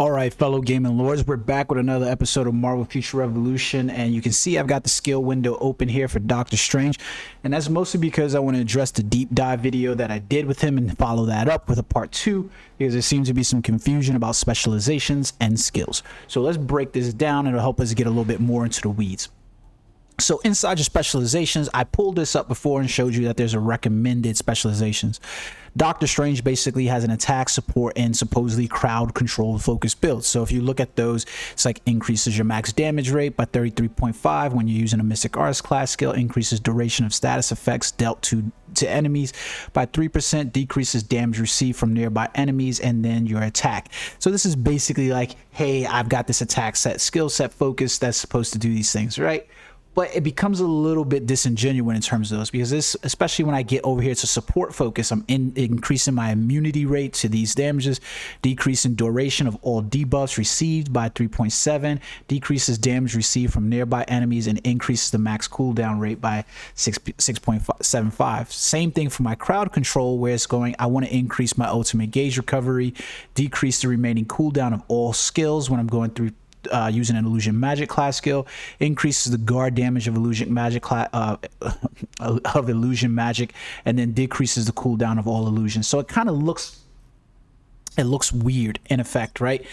All right, fellow gaming lords, we're back with another episode of Marvel Future Revolution, and you can see I've got the skill window open here for Doctor Strange, and that's mostly because I want to address the deep dive video that I did with him and follow that up with a part 2, because there seems to be some confusion about specializations and skills. So let's break this down, and it'll help us get a little bit more into the weeds. So inside your specializations, I pulled this up before and showed you that there's a recommended specializations. Doctor Strange basically has an attack, support, and supposedly crowd control focused build. So if you look at those, it's like increases your max damage rate by 33.5 when you're using a Mystic Arts class skill, increases duration of status effects dealt to enemies by 3%, decreases damage received from nearby enemies, and then your attack. So this is basically like, hey, I've got this attack set, skill set focus that's supposed to do these things, right? But it becomes a little bit disingenuous in terms of those, because this, especially when I get over here to support focus, I'm increasing my immunity rate to these damages, decreasing duration of all debuffs received by 3.7, decreases damage received from nearby enemies, and increases the max cooldown rate by 6.75. Same thing for my crowd control, where it's going, I want to increase my ultimate gauge recovery, decrease the remaining cooldown of all skills when I'm going through using an illusion magic class skill, increases the guard damage of illusion magic class of illusion magic, and then decreases the cooldown of all illusions. So it kind of looks weird in effect, right?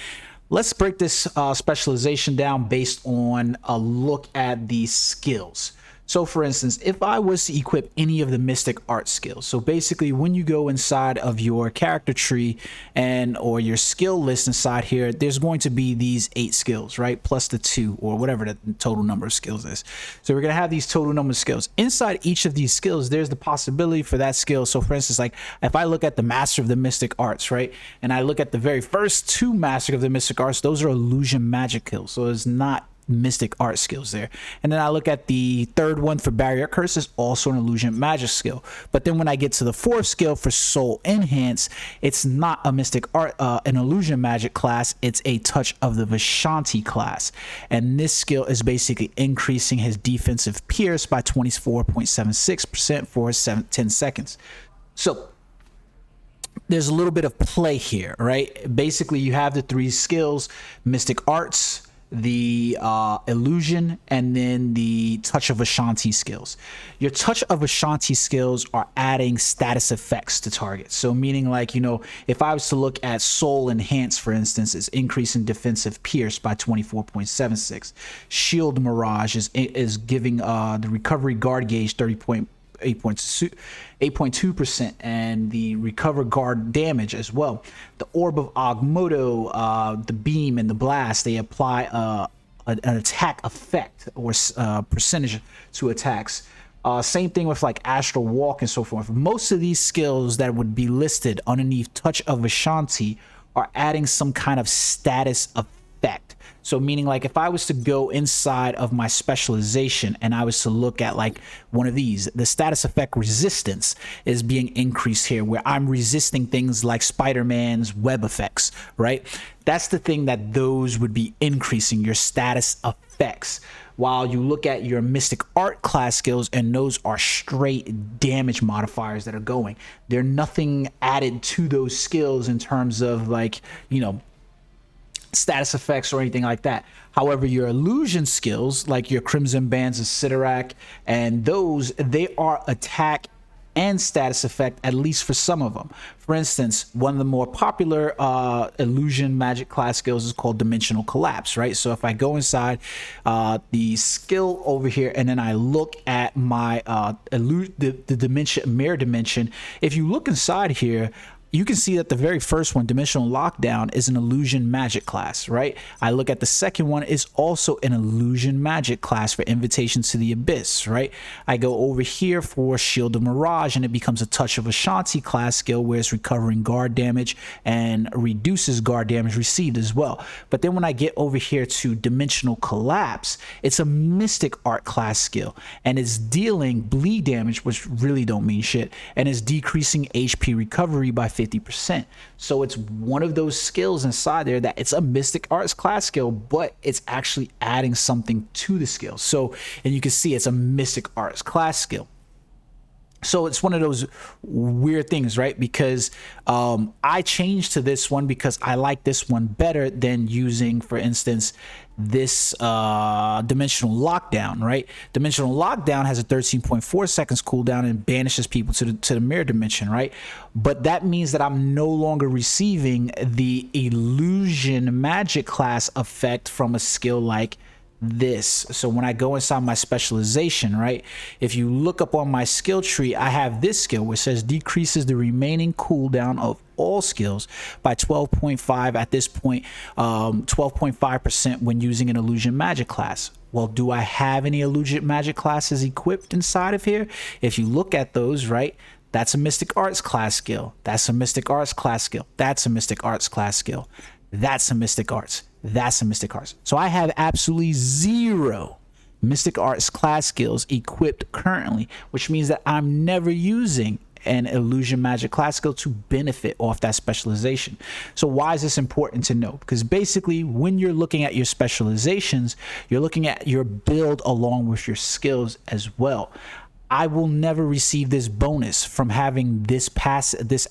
Let's break this specialization down based on a look at these skills. So for instance, if I was to equip any of the Mystic Art skills, so basically when you go inside of your character tree or your skill list inside here, there's going to be these 8 skills, right? Plus the 2 or whatever the total number of skills is. So we're going to have these total number of skills. Inside each of these skills, there's the possibility for that skill. So for instance, like if I look at the Master of the Mystic Arts, right? And I look at the very first 2 Master of the Mystic Arts, those are illusion magic kills. So it's not Mystic Art skills there. And then I look at the third one for Barrier Curse, is also an illusion magic skill. But then when I get to the 4th skill for Soul Enhance, it's not a Mystic Art an illusion magic class, it's a Touch of the Vishanti class, and this skill is basically increasing his defensive pierce by 24.76% for 10 seconds. So there's a little bit of play here, right? Basically you have the 3 skills: Mystic Arts, the illusion, and then the Touch of Vishanti skills. Your Touch of Vishanti skills are adding status effects to targets. So meaning, like, you know, if I was to look at Soul Enhance, for instance, it's increasing defensive pierce by 24.76. Shield Mirage is giving the recovery guard gauge 8.2%, and the recover guard damage as well. The Orb of Agamotto, the beam and the blast, they apply an attack effect or percentage to attacks. Same thing with like Astral Walk and so forth. Most of these skills that would be listed underneath Touch of Vishanti are adding some kind of status effect. So meaning, like, if I was to go inside of my specialization and I was to look at like one of these, the status effect resistance is being increased here, where I'm resisting things like Spider-Man's web effects, right? That's the thing that those would be increasing, your status effects. While you look at your Mystic Art class skills, and those are straight damage modifiers that are going. They're nothing added to those skills in terms of, like, you know, status effects or anything like that. However, your illusion skills, like your Crimson Bands of Sidorak, and those, they are attack and status effect, at least for some of them. For instance, one of the more popular illusion magic class skills is called Dimensional Collapse, right? So if I go inside the skill over here, and then I look at my the dimension, mirror dimension, if you look inside here, you can see that the very first one, Dimensional Lockdown, is an illusion magic class, right? I look at the second one, is also an illusion magic class for Invitation to the Abyss, right? I go over here for Shield of Mirage, and it becomes a Touch of Ashanti class skill, where it's recovering guard damage and reduces guard damage received as well. But then when I get over here to Dimensional Collapse, it's a Mystic Art class skill, and it's dealing bleed damage, which really don't mean shit, and it's decreasing HP recovery by 50%. So it's one of those skills inside there that it's a Mystic Arts class skill, but it's actually adding something to the skill. So, and you can see it's a Mystic Arts class skill. So it's one of those weird things, right? Because I changed to this one because I like this one better than using, for instance, this dimensional lockdown, right? Dimensional lockdown has a 13.4 seconds cooldown and banishes people to the mirror dimension, right? But that means that I'm no longer receiving the illusion magic class effect from a skill like this. So when I go inside my specialization, right, if you look up on my skill tree, I have this skill which says decreases the remaining cooldown of all skills by 12.5 at this point, 12.5% when using an illusion magic class. Well, do I have any illusion magic classes equipped inside of here? If you look at those, right, that's a Mystic Arts class skill, that's a Mystic Arts class skill, that's a Mystic Arts class skill, that's a Mystic Arts, that's a Mystic Arts. So I have absolutely 0 Mystic Arts class skills equipped currently, which means that I'm never using an illusion magic class skill to benefit off that specialization. So why is this important to know? Because basically when you're looking at your specializations, you're looking at your build along with your skills as well. I will never receive this bonus from having this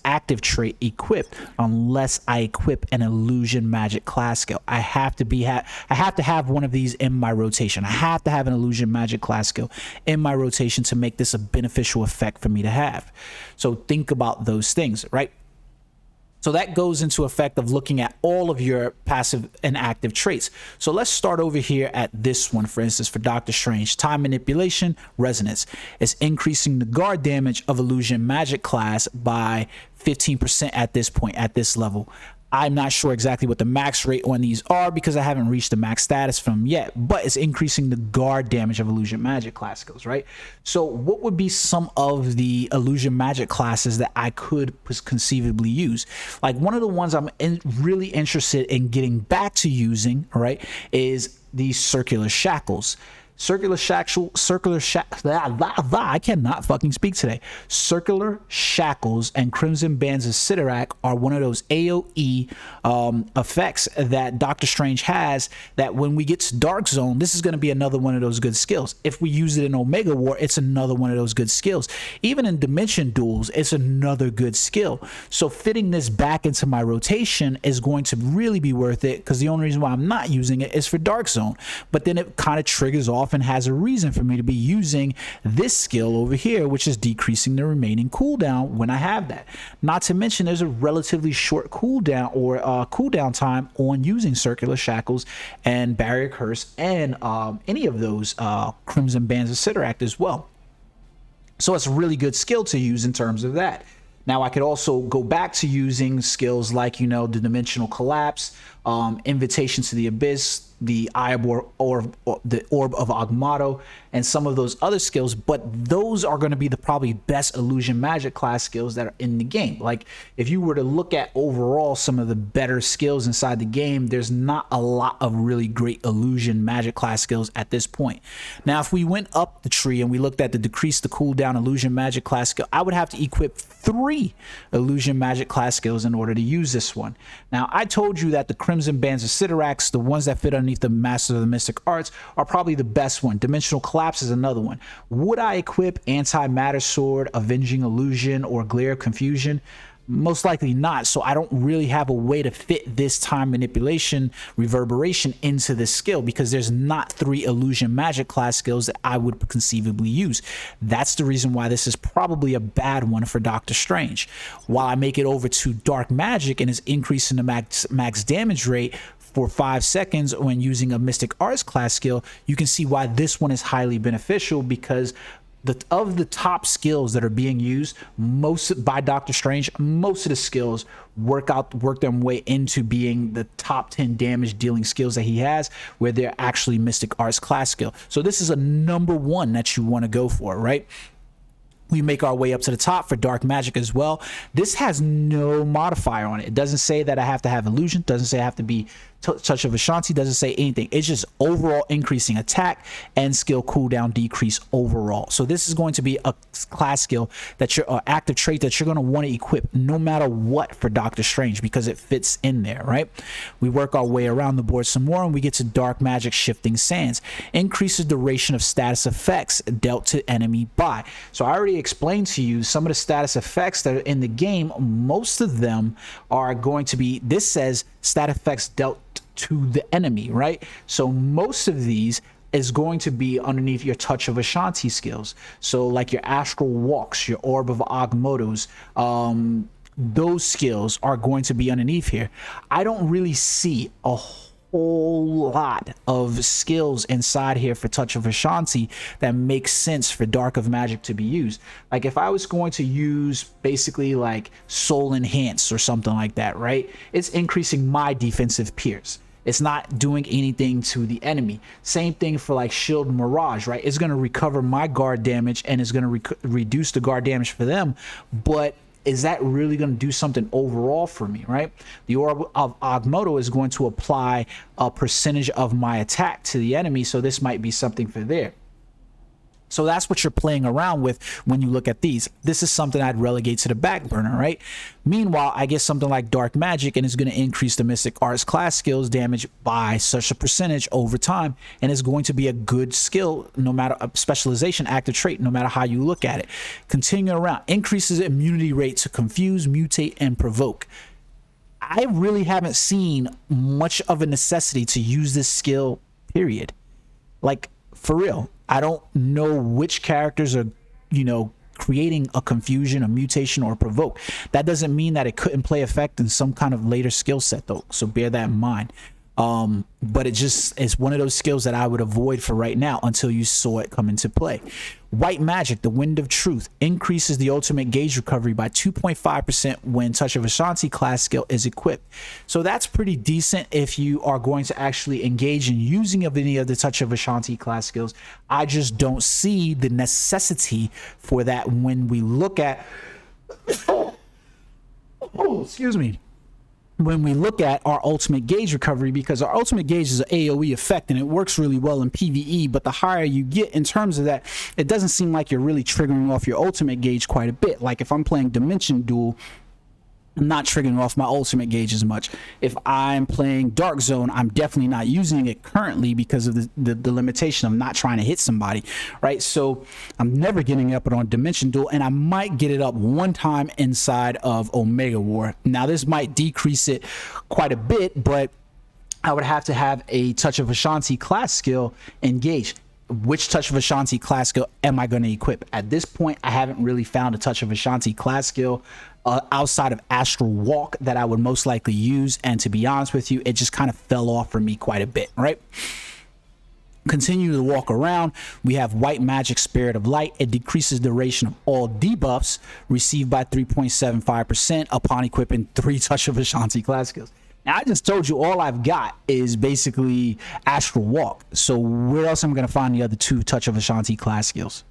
active trait equipped unless I equip an illusion magic class skill. I have to have one of these in my rotation. I have to have an illusion magic class skill in my rotation to make this a beneficial effect for me to have. So think about those things, right? So that goes into effect of looking at all of your passive and active traits. So let's start over here at this one, for instance, for Doctor Strange. Time Manipulation, Resonance. It's increasing the guard damage of illusion magic class by 15% at this point, at this level. I'm not sure exactly what the max rate on these are because I haven't reached the max status from them yet, but it's increasing the guard damage of illusion magic class skills, right? So what would be some of the illusion magic classes that I could conceivably use? Like one of the ones I'm really interested in getting back to using, right, is these circular shackles. I cannot fucking speak today. Circular shackles and crimson bands of Sidorak are one of those AoE effects that Doctor Strange has, that when we get to Dark Zone, this is going to be another one of those good skills. If we use it in Omega War, it's another one of those good skills. Even in Dimension Duels, it's another good skill. So fitting this back into my rotation is going to really be worth it, because the only reason why I'm not using it is for Dark Zone. But then it kind of triggers off and has a reason for me to be using this skill over here, which is decreasing the remaining cooldown when I have that. Not to mention there's a relatively short cooldown or cooldown time on using circular shackles and barrier curse and any of those crimson bands of Sidorak as well. So it's a really good skill to use in terms of that. Now I could also go back to using skills like, you know, the dimensional collapse, invitation to the abyss, the the orb of Agamotto, and some of those other skills, but those are going to be the probably best illusion magic class skills that are in the game. Like if you were to look at overall some of the better skills inside the game, there's not a lot of really great illusion magic class skills at this point. Now if we went up the tree and we looked at the decrease the cooldown illusion magic class skill, I would have to equip 3 illusion magic class skills in order to use this one. Now I told you that the crimson bands of Sidorak, the ones that fit underneath the Masters of the Mystic Arts, are probably the best one. Dimensional Collapse is another one. Would I equip Anti-Matter Sword, Avenging Illusion, or Glare of Confusion? Most likely not. So I don't really have a way to fit this time manipulation reverberation into this skill, because there's not 3 illusion magic class skills that I would conceivably use. That's the reason why this is probably a bad one for Doctor Strange. While I make it over to Dark Magic and is increasing the max damage rate for 5 seconds when using a Mystic Arts class skill, you can see why this one is highly beneficial, because of the top skills that are being used by Doctor Strange, most of the skills work their way into being the top 10 damage dealing skills that he has, where they're actually Mystic Arts class skill. So this is a number 1 that you want to go for, right? We make our way up to the top for Dark Magic as well. This has no modifier on it. It doesn't say that I have to have illusion. It doesn't say I have to be Touch of Ashanti doesn't say anything. It's just overall increasing attack and skill cooldown decrease overall. So this is going to be a class skill that you're active trait that you're going to want to equip no matter what for Doctor Strange, because it fits in there, right? We work our way around the board some more and we get to Dark Magic Shifting Sands. Increases duration of status effects dealt to enemy by. So I already explained to you some of the status effects that are in the game. Most of them are going to be, this says stat effects dealt to the enemy, right? So most of these is going to be underneath your Touch of Ashanti skills. So like your Astral Walks, your Orb of Agamottos, those skills are going to be underneath here. I don't really see a whole lot of skills inside here for Touch of Ashanti that makes sense for Dark of Magic to be used. Like if I was going to use basically like Soul Enhance or something like that, right? It's increasing my defensive pierce. It's not doing anything to the enemy. Same thing for like Shield Mirage, right? It's going to recover my guard damage and it's going to reduce the guard damage for them, but is that really going to do something overall for me, right? The Orb of Agamotto is going to apply a percentage of my attack to the enemy, so this might be something for there. So that's what you're playing around with when you look at these. This is something I'd relegate to the back burner, right? Meanwhile, I get something like Dark Magic, and it's going to increase the Mystic Arts class skills damage by such a percentage over time, and it's going to be a good skill, no matter a specialization active trait, no matter how you look at it. Continuing around, increases immunity rate to confuse, mutate, and provoke. I really haven't seen much of a necessity to use this skill, period. Like, for real. I don't know which characters are, you know, creating a confusion, a mutation, or provoke. That doesn't mean that it couldn't play effect in some kind of later skill set, though. So bear that in mind. But it's one of those skills that I would avoid for right now until you saw it come into play. White Magic, the Wind of Truth, increases the ultimate gauge recovery by 2.5% when Touch of Ashanti class skill is equipped. So that's pretty decent if you are going to actually engage in using of any of the Touch of Ashanti class skills. I just don't see the necessity for that when we look at excuse me, when we look at our ultimate gauge recovery, because our ultimate gauge is an AoE effect and it works really well in PvE, but the higher you get in terms of that, it doesn't seem like you're really triggering off your ultimate gauge quite a bit. Like if I'm playing Dimension Duel, I'm not triggering off my ultimate gauge as much. If I'm playing Dark Zone, I'm definitely not using it currently because of the limitation of not trying to hit somebody, right? So I'm never getting up on Dimension Duel, and I might get it up one time inside of Omega War. Now this might decrease it quite a bit, but I would have to have a Touch of Ashanti class skill engaged. Which Touch of Ashanti class skill am I going to equip? At this point, I haven't really found a Touch of Ashanti class skill outside of Astral Walk that I would most likely use, and to be honest with you, it just kind of fell off for me quite a bit, right? Continue to walk around. We have White Magic, Spirit of Light. It decreases the duration of all debuffs received by 3.75% upon equipping 3 Touch of Ashanti class skills. Now, I just told you all I've got is basically Astral Walk. So where else am I going to find the other 2 Touch of Ashanti class skills?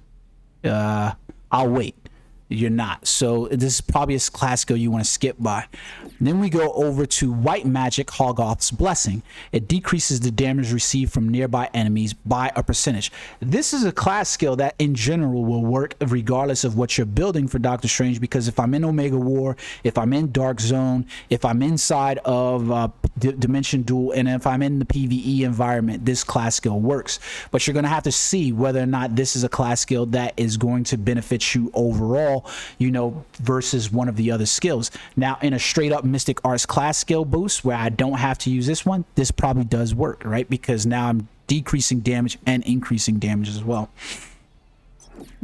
I'll wait. You're not. So this is probably a class skill you want to skip by. Then we go over to White Magic, Hoggoth's Blessing. It decreases the damage received from nearby enemies by a percentage. This is a class skill that in general will work regardless of what you're building for Doctor Strange, because if I'm in Omega War, if I'm in Dark Zone, if I'm inside of Dimension Duel, and if I'm in the PvE environment, this class skill works. But you're going to have to see whether or not this is a class skill that is going to benefit you overall, you know, versus one of the other skills. Now, in a straight up Mystic Arts class skill boost where I don't have to use this one, this probably does work, right? Because now I'm decreasing damage and increasing damage as well.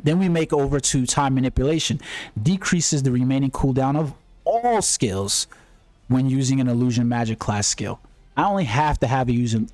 Then we make over to Time Manipulation. Decreases the remaining cooldown of all skills when using an Illusion Magic class skill. I only have to have an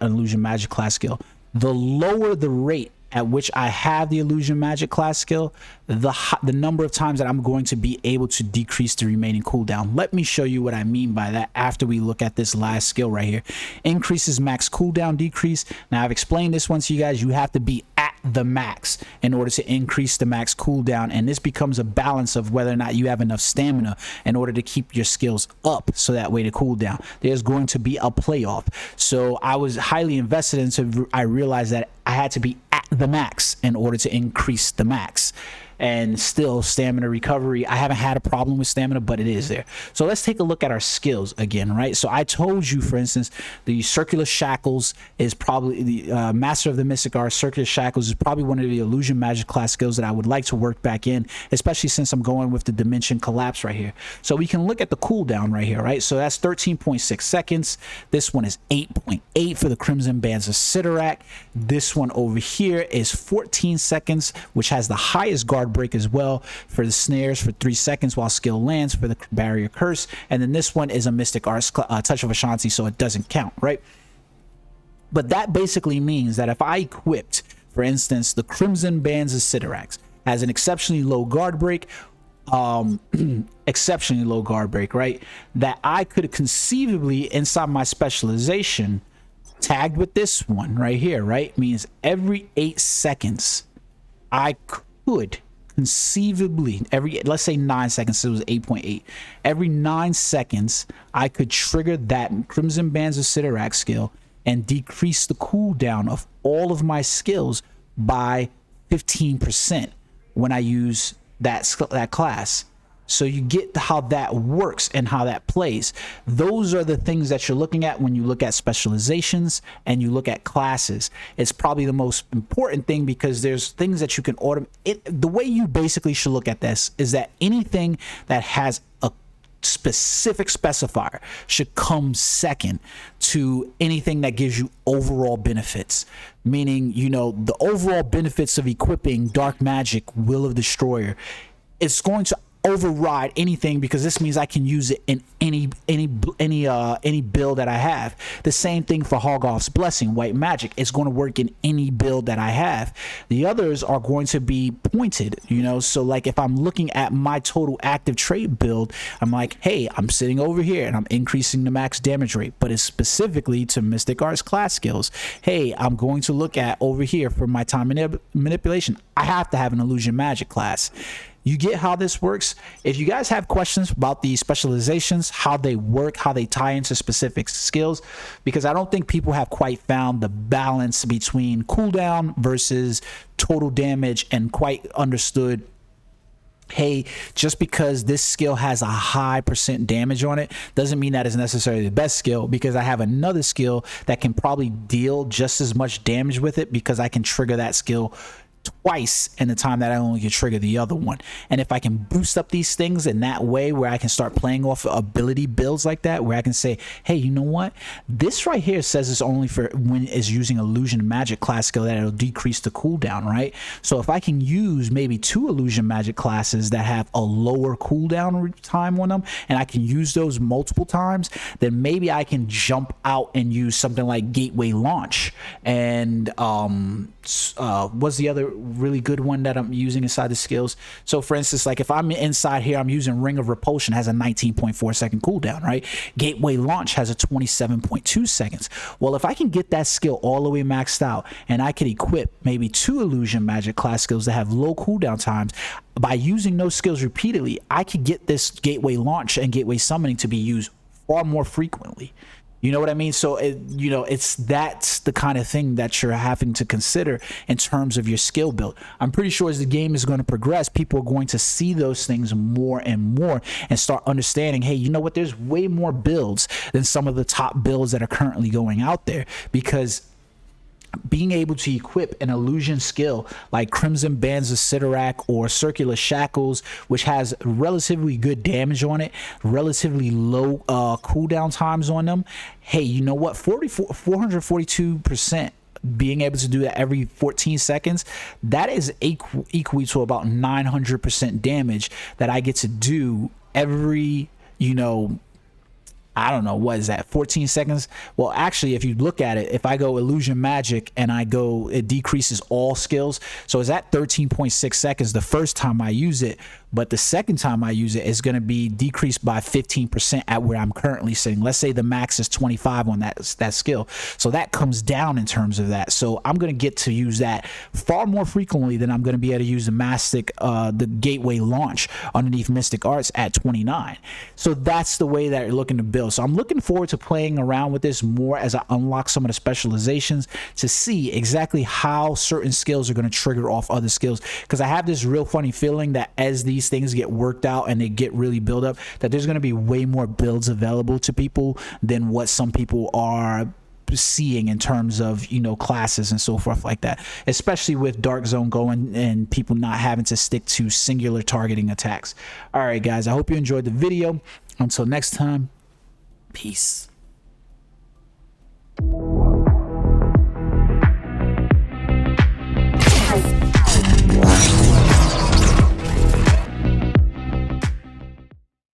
Illusion Magic class skill. The lower the rate at which I have the Illusion Magic class skill, the number of times that I'm going to be able to decrease the remaining cooldown. Let me show you what I mean by that after we look at this last skill right here. Increases max cooldown decrease. Now, I've explained this one to you guys. You have to be at the max in order to increase the max cooldown. And this becomes a balance of whether or not you have enough stamina in order to keep your skills up, so that way to cool down. There's going to be a playoff. So I was highly invested into, I realized that I had to be at the max in order to increase the max. And still, stamina recovery, I haven't had a problem with stamina, but it is there. So let's take a look at our skills again, right? So I told you, for instance, the circular shackles is probably the master of the mystic art. Circular shackles is probably one of the illusion magic class skills that I would like to work back in, especially since I'm going with the dimension collapse right here. So we can look at the cooldown right here, right? So that's 13.6 seconds. This one is 8.8 for the Crimson Bands of Sidorak. This one over here is 14 seconds, which has the highest guard break as well for the snares for 3 seconds while skill lands for the barrier curse. And then this one is a mystic arts touch of Ashanti, so it doesn't count, right? But that basically means that if I equipped, for instance, the Crimson Bands of Sidorak has an exceptionally low guard break, exceptionally low guard break, right? That I could conceivably inside my specialization tagged with this one right here, right? Means every 8 seconds I could conceivably, let's say 9 seconds, so it was 8.8, every 9 seconds I could trigger that Crimson Bands of Sidorak skill and decrease the cooldown of all of my skills by 15% when I use that class. So you get how that works and how that plays. Those are the things that you're looking at when you look at specializations and you look at classes. It's probably the most important thing, because there's things that you can automate. The way you basically should look at this is that anything that has a specific specifier should come second to anything that gives you overall benefits. Meaning, you know, the overall benefits of equipping Dark Magic Will of Destroyer, it's going to override anything, because this means I can use it in any build that I have. The same thing for Hogoth's Blessing, White Magic. It's going to work in any build that I have. The others are going to be pointed, you know. So like if I'm looking at my total active trait build, I'm like, hey, I'm sitting over here and I'm increasing the max damage rate, but it's specifically to Mystic Arts class skills. Hey, I'm going to look at over here for my time manipulation, I have to have an illusion magic class. You get how this works? If you guys have questions about the specializations, how they work, how they tie into specific skills, because I don't think people have quite found the balance between cooldown versus total damage and quite understood, hey, just because this skill has a high % damage on it doesn't mean that is necessarily the best skill, because I have another skill that can probably deal just as much damage with it, because I can trigger that skill twice in the time that I only can trigger the other one. And if I can boost up these things in that way, where I can start playing off ability builds like that, where I can say, hey, you know what, this right here says it's only for when it's using illusion magic class skill that it'll decrease the cooldown, right? So if I can use maybe 2 illusion magic classes that have a lower cooldown time on them, and I can use those multiple times, then maybe I can jump out and use something like Gateway Launch. And what's the other really good one that I'm using inside the skills? So for instance, like if I'm inside here, I'm using Ring of Repulsion, has a 19.4 second cooldown, right? Gateway Launch has a 27.2 seconds. Well, if I can get that skill all the way maxed out, and I could equip maybe 2 illusion magic class skills that have low cooldown times, by using those skills repeatedly, I could get this Gateway Launch and Gateway Summoning to be used far more frequently. You know what I mean? So, that's the kind of thing that you're having to consider in terms of your skill build. I'm pretty sure as the game is going to progress, people are going to see those things more and more and start understanding, hey, you know what? There's way more builds than some of the top builds that are currently going out there, because being able to equip an illusion skill like Crimson Bands of Sidorak or Circular Shackles, which has relatively good damage on it, relatively low cooldown times on them. Hey, you know what? 442%. Being able to do that every 14 seconds, that is equal to about 900% damage that I get to do every, I don't know, what is that, 14 seconds? Well, actually, if you look at it, if I go illusion magic and it decreases all skills. So it's at 13.6 seconds the first time I use it, but the second time I use it is going to be decreased by 15% at where I'm currently sitting. Let's say the max is 25 on that skill, so that comes down in terms of that. So I'm going to get to use that far more frequently than I'm going to be able to use the gateway launch underneath Mystic Arts at 29. So that's the way that you're looking to build. So I'm looking forward to playing around with this more as I unlock some of the specializations to see exactly how certain skills are going to trigger off other skills, because I have this real funny feeling that as these things get worked out and they get really built up, that there's going to be way more builds available to people than what some people are seeing in terms of, you know, classes and so forth like that, especially with Dark Zone going and people not having to stick to singular targeting attacks. All right, guys, I hope you enjoyed the video. Until next time, peace.